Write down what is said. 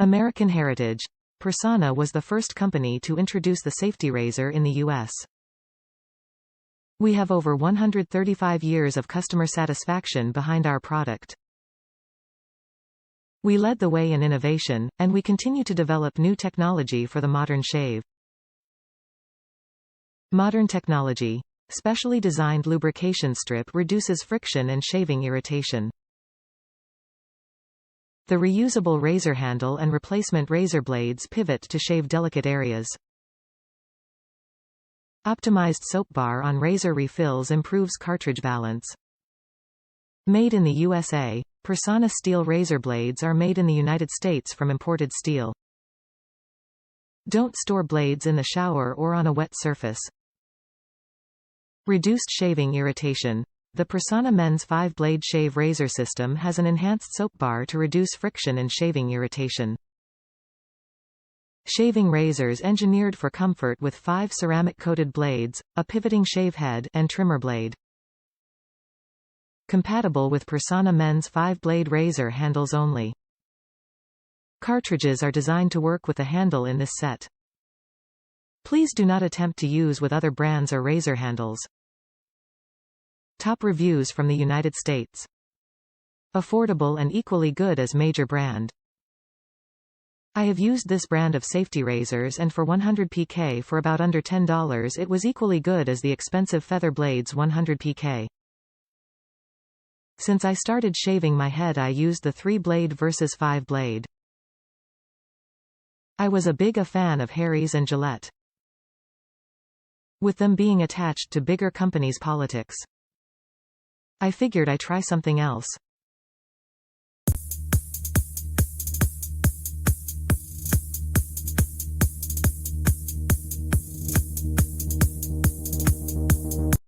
American heritage. Personna was the first company to introduce the safety razor in the U.S. We have over 135 years of customer satisfaction behind our product. We led the way in innovation, and we continue to develop new technology for the modern shave. Modern technology. Specially designed lubrication strip reduces friction and shaving irritation. The reusable razor handle and replacement razor blades pivot to shave delicate areas. Optimized soap bar on razor refills improves cartridge balance. Made in the USA, Personna steel razor blades are made in the United States from imported steel. Don't store blades in the shower or on a wet surface. Reduced shaving irritation. The Personna Men's 5-blade shave razor system has an enhanced soap bar to reduce friction and shaving irritation. Shaving razors engineered for comfort with 5 ceramic-coated blades, a pivoting shave head, and trimmer blade. Compatible with Personna Men's 5-blade razor handles only. Cartridges are designed to work with the handle in this set. Please do not attempt to use with other brands or razor handles. Top reviews from the United States. Affordable and equally good as major brand. I have used this brand of safety razors and for 100 pk for about under $10 it was equally good as the expensive Feather Blades 100 pk. Since I started shaving my head I used the 3-blade versus 5-blade. I was a big fan of Harry's and Gillette. With them being attached to bigger companies' politics. I figured I'd try something else.